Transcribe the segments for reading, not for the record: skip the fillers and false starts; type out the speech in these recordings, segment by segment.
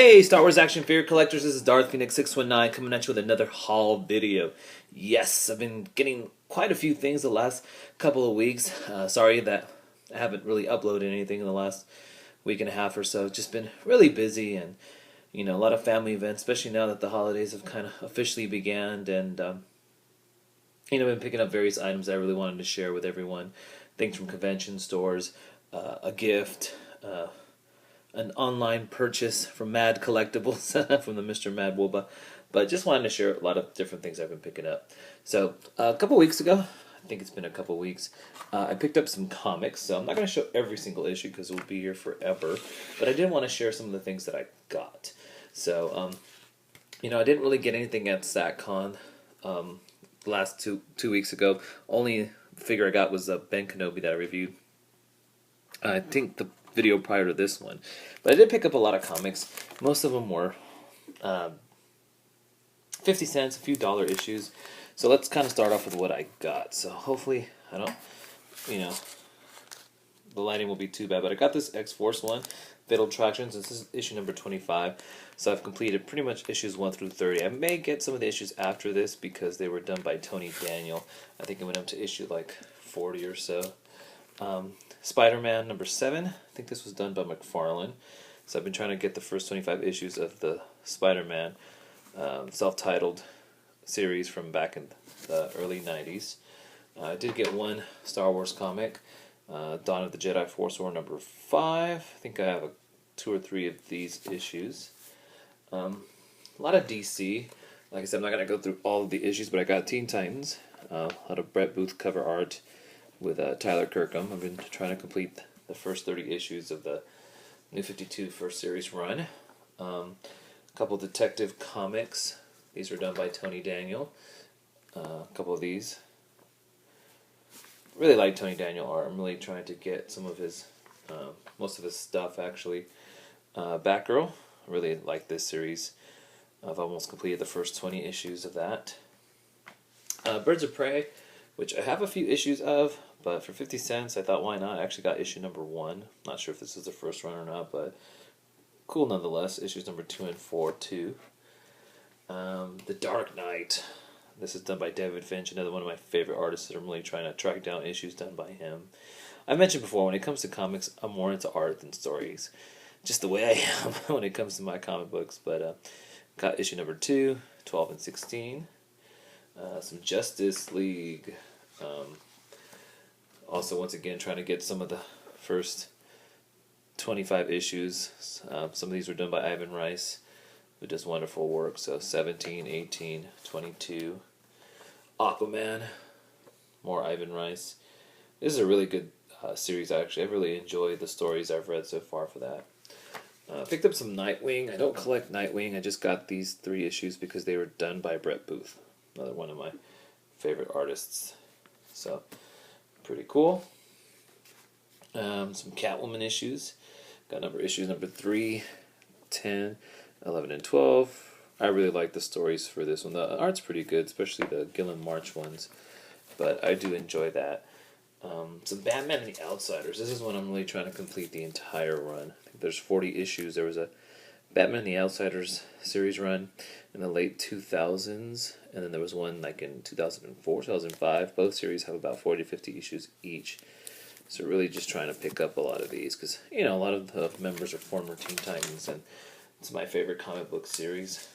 Hey, Star Wars action figure collectors, this is Darth Phoenix 619 coming at you with another haul video. Yes, I've been getting quite a few things the last couple of weeks. Sorry that I haven't really uploaded anything in the last week and a half or so. Just been really busy and, a lot of family events, especially now that the holidays have kind of officially began. And, I've been picking up various items that I really wanted to share with everyone. Things from convention stores, a gift, an online purchase from Mad Collectibles from the Mr. Maddwoba, but just wanted to share a lot of different things I've been picking up. So a couple weeks ago, I think it's been a couple weeks, I picked up some comics. So I'm not going to show every single issue because it will be here forever, but I did want to share some of the things that I got. So I didn't really get anything at SatCon last two weeks ago. Only figure I got was Ben Kenobi that I reviewed. I think the video prior to this one, but I did pick up a lot of comics. Most of them were 50 cents, a few dollar issues. So let's kind of start off with what I got. So hopefully I don't, the lighting will be too bad, but I got this X-Force one, Fatal Attractions. This is issue number 25. So I've completed pretty much issues 1 through 30. I may get some of the issues after this because they were done by Tony Daniel. I think it went up to issue like 40 or so. Spider-Man number 7. I think this was done by McFarlane. So I've been trying to get the first 25 issues of the Spider-Man self-titled series from back in the early 90s. I did get one Star Wars comic, Dawn of the Jedi Force War number 5. I think I have 2 or 3 of these issues. A lot of DC. Like I said, I'm not going to go through all of the issues, but I got Teen Titans. A lot of Brett Booth cover art with Tyler Kirkham. I've been trying to complete the first 30 issues of the New 52 first series run. A couple of Detective Comics. These were done by Tony Daniel. A couple of these. Really like Tony Daniel art. I'm really trying to get some of his, most of his stuff actually. Batgirl. I really like this series. I've almost completed the first 20 issues of that. Birds of Prey, which I have a few issues of, but for 50 cents, I thought, why not? I actually got issue number 1. Not sure if this is the first run or not, but cool nonetheless. Issues number 2 and 4, too. The Dark Knight. This is done by David Finch, another one of my favorite artists that I'm really trying to track down issues done by him. I mentioned before, when it comes to comics, I'm more into art than stories. Just the way I am when it comes to my comic books. But got issue number 2, 12 and 16. Some Justice League. Also, once again, trying to get some of the first 25 issues. Some of these were done by Ivan Rice, who does wonderful work. So 17, 18, 22. Aquaman, more Ivan Rice. This is a really good series, actually. I really enjoyed the stories I've read so far for that. Picked up some Nightwing. I don't collect Nightwing. I just got these 3 issues because they were done by Brett Booth, another one of my favorite artists. So, pretty cool. Some Catwoman issues. Got issues number 3, 10, 11, and 12. I really like the stories for this one. The art's pretty good, especially the Gillen March ones. But I do enjoy that. Some Batman and the Outsiders. This is one I'm really trying to complete the entire run. I think there's 40 issues. There was a Batman and the Outsiders series run in the late 2000s, and then there was one like in 2004, 2005. Both series have about 40 to 50 issues each. So really just trying to pick up a lot of these because, a lot of the members are former Teen Titans, and it's my favorite comic book series.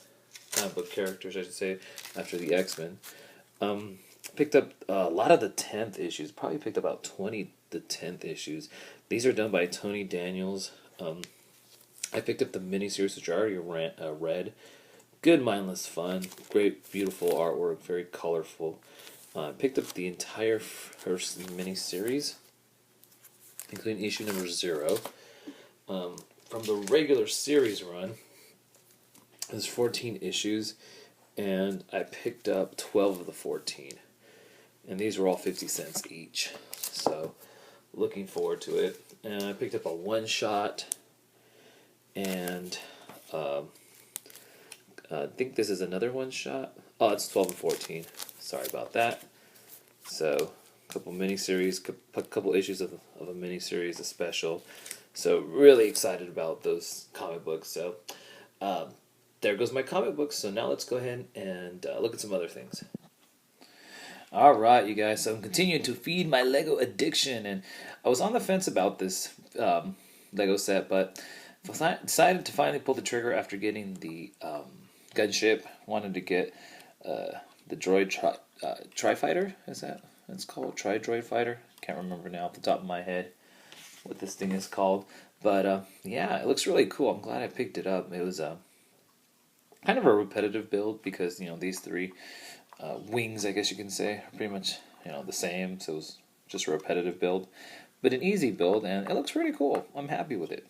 Comic book characters, I should say, after the X-Men. Picked up a lot of the 10th issues. Probably picked up about 20 the 10th issues. These are done by Tony Daniels. I picked up the miniseries, which I already read. Good, mindless fun. Great, beautiful artwork. Very colorful. Picked up the entire first miniseries, including issue number 0. From the regular series run, there's 14 issues, and I picked up 12 of the 14. And these were all 50 cents each. So, looking forward to it. And I picked up a one-shot, and I think this is another one-shot. Oh, it's 12 and 14. Sorry about that. So, a couple miniseries, a couple issues of a miniseries, a special. So, really excited about those comic books. So, there goes my comic books. So now let's go ahead and look at some other things. All right, you guys. So I'm continuing to feed my Lego addiction, and I was on the fence about this Lego set, but decided to finally pull the trigger after getting the gunship. Wanted to get the droid tri-fighter. Is that what it's called? Tri-droid fighter. Can't remember now off the top of my head what this thing is called. But yeah, it looks really cool. I'm glad I picked it up. It was kind of a repetitive build because these three wings, I guess you can say, are pretty much the same. So it was just a repetitive build, but an easy build, and it looks really cool. I'm happy with it.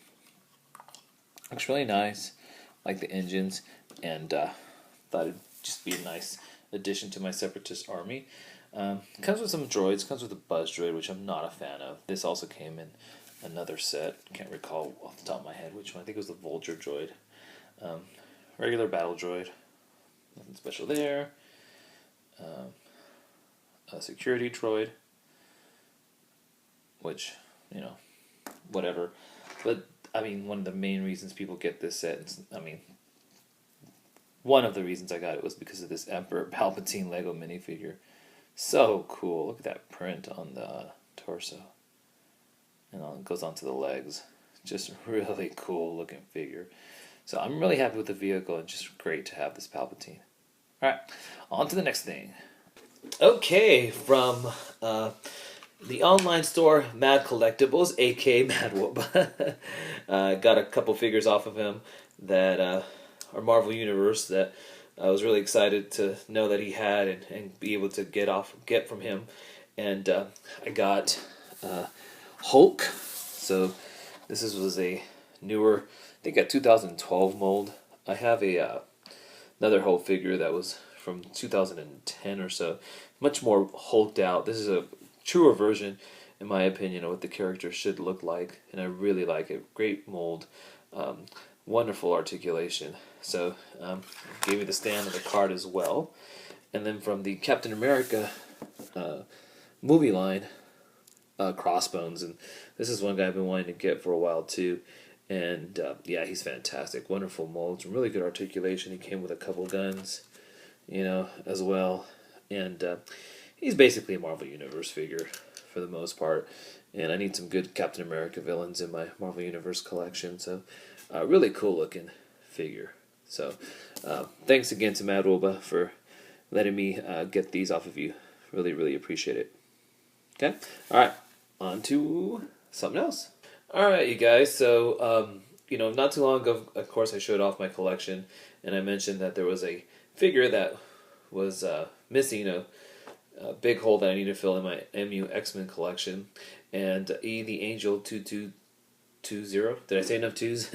Looks really nice, like the engines, and thought it'd just be a nice addition to my Separatist army. Comes with some droids. Comes with a buzz droid, which I'm not a fan of. This also came in another set. Can't recall off the top of my head which one. I think it was the Vulture droid. Regular battle droid. Nothing special there. A security droid, which, whatever. But, I mean, one of the main reasons people get this set, one of the reasons I got it was because of this Emperor Palpatine Lego minifigure. So cool. Look at that print on the torso. And it goes onto the legs. Just really cool looking figure. So I'm really happy with the vehicle, and just great to have this Palpatine. Alright, on to the next thing. Okay, from the online store Mad Collectibles, aka maddwoba. Got a couple figures off of him that are Marvel Universe that I was really excited to know that he had and be able to get from him. And I got Hulk. So this was a newer, I think a 2012 mold. I have another Hulk figure that was from 2010 or so, much more hulked out. This is a truer version, in my opinion, of what the character should look like, and I really like it. Great mold, wonderful articulation. So gave me the stand and the card as well. And then from the Captain America movie line, Crossbones, and this is one guy I've been wanting to get for a while too. And yeah, he's fantastic. Wonderful molds, really good articulation. He came with a couple guns, as well. And he's basically a Marvel Universe figure for the most part. And I need some good Captain America villains in my Marvel Universe collection. So really cool looking figure. So thanks again to maddwoba for letting me get these off of you. Really, really appreciate it. Okay? Alright, on to something else. Alright, you guys, so, not too long ago, of course, I showed off my collection, and I mentioned that there was a figure that was missing, a big hole that I need to fill in my MU X-Men collection, and E the Angel 2220, did I say enough twos?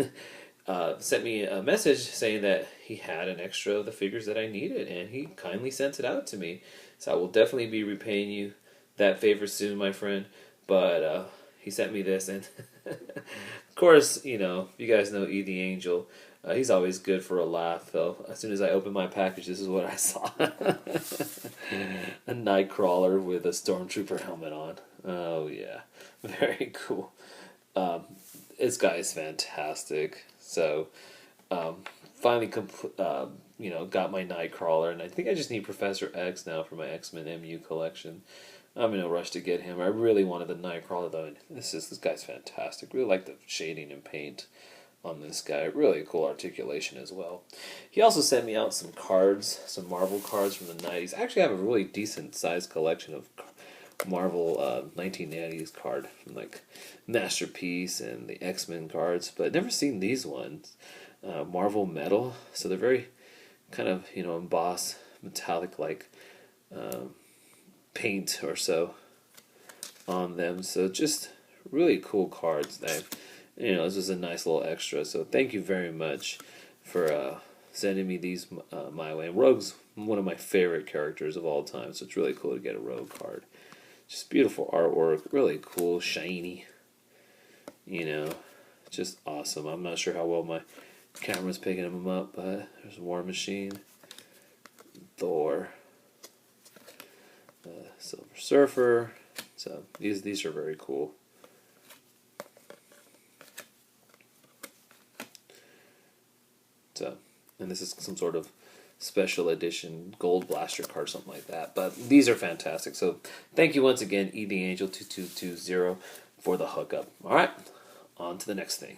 Sent me a message saying that he had an extra of the figures that I needed, and he kindly sent it out to me. So I will definitely be repaying you that favor soon, my friend, but he sent me this, and of course, you guys know E the Angel. He's always good for a laugh, though. As soon as I opened my package, this is what I saw. A Nightcrawler with a Stormtrooper helmet on. Oh, yeah. Very cool. This guy is fantastic. So, finally, got my Nightcrawler, and I think I just need Professor X now for my X-Men MU collection. I'm in a rush to get him. I really wanted the Nightcrawler, though. This guy's fantastic. Really like the shading and paint on this guy. Really cool articulation as well. He also sent me out some cards, some Marvel cards from the 90s. I actually have a really decent sized collection of Marvel 1990s card from like Masterpiece and the X-Men cards, but I've never seen these ones. Marvel metal, so they're very kind of embossed metallic like paint or so on them. So just really cool cards. This was a nice little extra. So thank you very much for sending me these my way. And Rogue's one of my favorite characters of all time, so it's really cool to get a Rogue card. Just beautiful artwork, really cool, shiny. Just awesome. I'm not sure how well my camera's picking them up, but there's War Machine, Thor, Silver Surfer. So these are very cool. So and this is some sort of special edition gold blaster card, something like that. But these are fantastic. So thank you once again, ETheAngel2220, for the hookup. All right, on to the next thing.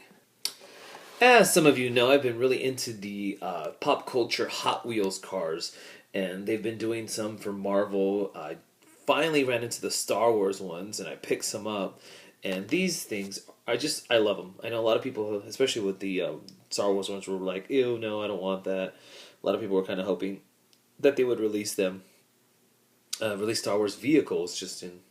As some of you know, I've been really into the pop culture Hot Wheels cars, and they've been doing some for Marvel. I finally ran into the Star Wars ones, and I picked some up. And these things, I love them. I know a lot of people, especially with the Star Wars ones, were like, ew, no, I don't want that. A lot of people were kind of hoping that they would release them, release Star Wars vehicles just in,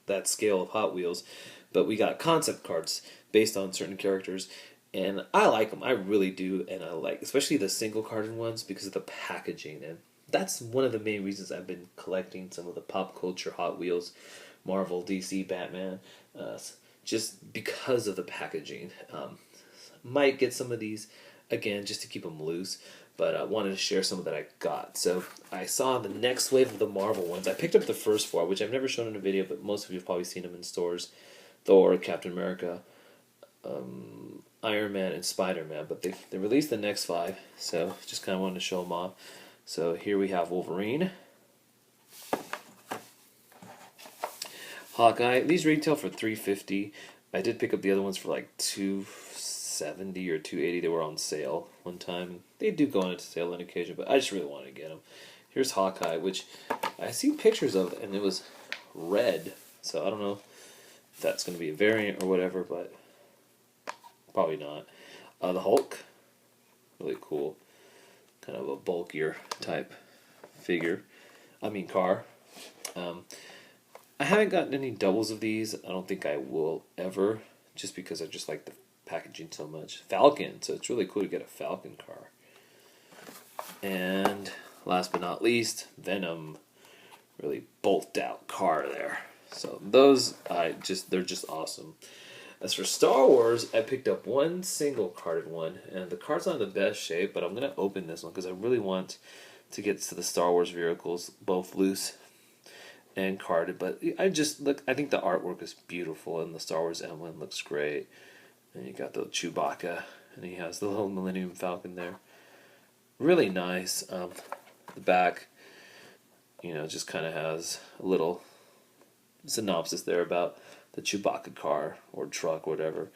that scale of Hot Wheels. But we got concept cards based on certain characters, and I like them. I really do, and I like, especially the single carded ones because of the packaging. And that's one of the main reasons I've been collecting some of the pop culture Hot Wheels, Marvel, DC, Batman, just because of the packaging. Might get some of these, again, just to keep them loose, but I wanted to share some that I got. So I saw the next wave of the Marvel ones. I picked up the first four, which I've never shown in a video, but most of you have probably seen them in stores. Thor, Captain America, Iron Man, and Spider-Man. But they released the next 5, so just kind of wanted to show them off. So here we have Wolverine, Hawkeye. These retail for $350. I did pick up the other ones for like $270 or $280. They were on sale one time. They do go on into sale on occasion, but I just really wanted to get them. Here's Hawkeye, which I see pictures of, and it was red. So I don't know if that's going to be a variant or whatever, but probably not. The Hulk, really cool. Kind of a bulkier type car. I haven't gotten any doubles of these. I don't think I will ever, just because I just like the packaging so much. Falcon, so it's really cool to get a Falcon car. And last but not least, Venom. Really bulked out car there. So those, they're just awesome. As for Star Wars, I picked up one single carded one, and the card's not in the best shape, but I'm going to open this one because I really want to get to the Star Wars vehicles, both loose and carded. But I think the artwork is beautiful, and the Star Wars emblem looks great. And you got the Chewbacca, and he has the little Millennium Falcon there. Really nice. The back, just kind of has a little synopsis there about the Chewbacca car or truck, whatever,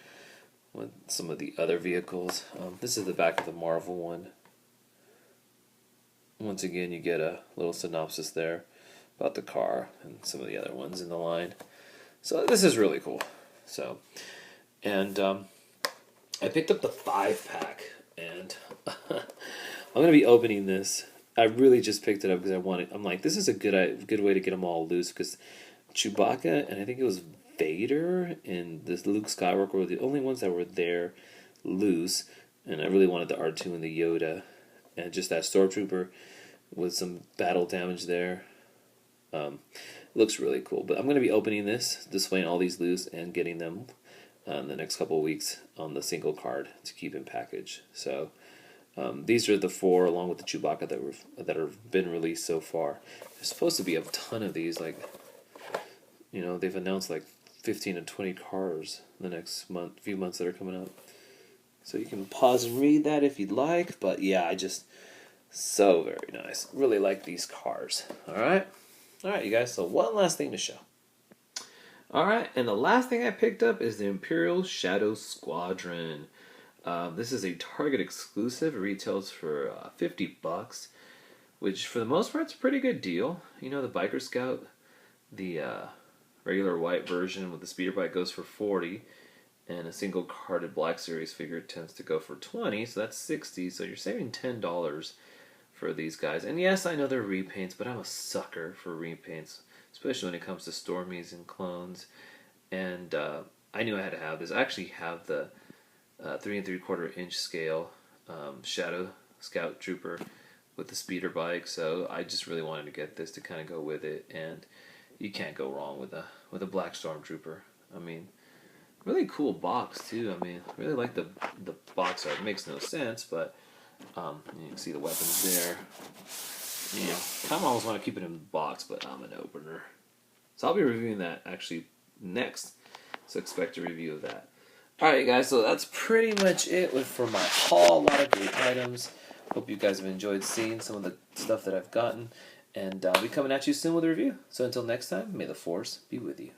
with some of the other vehicles. This is the back of the Marvel one. Once again, you get a little synopsis there about the car and some of the other ones in the line. So this is really cool. So, and I picked up the 5-pack, and I'm going to be opening this. I really just picked it up because I'm like, this is a good way to get them all loose, because Chewbacca, and I think it was Vader and this Luke Skywalker were the only ones that were there loose, and I really wanted the R2 and the Yoda, and just that Stormtrooper with some battle damage there. Looks really cool, but I'm going to be opening this, displaying all these loose, and getting them in the next couple of weeks on the single card to keep in package. So these are the 4, along with the Chewbacca that have been released so far. There's supposed to be a ton of these, they've announced like 15 to 20 cars in the next few months that are coming up. So you can pause and read that if you'd like. But yeah, so very nice. Really like these cars. Alright, you guys, so one last thing to show. Alright, and the last thing I picked up is the Imperial Shadow Squadron. This is a Target exclusive. It retails for $50, which for the most part is a pretty good deal. The Biker Scout, the regular white version with the speeder bike, goes for $40, and a single carded Black Series figure tends to go for $20, so that's $60. So you're saving $10 for these guys. And yes, I know they're repaints, but I'm a sucker for repaints, especially when it comes to Stormies and clones. And I knew I had to have this. I actually have the 3 3/4 inch scale Shadow Scout Trooper with the speeder bike, so I just really wanted to get this to kind of go with it. And you can't go wrong with a Black Stormtrooper. Really cool box too. Really like the box art. It makes no sense, but you can see the weapons there. Kind of almost want to keep it in the box, but I'm an opener. So I'll be reviewing that actually next. So expect a review of that. Alright guys, so that's pretty much it for my haul. A lot of great items. Hope you guys have enjoyed seeing some of the stuff that I've gotten, and I'll be coming at you soon with a review. So until next time, may the Force be with you.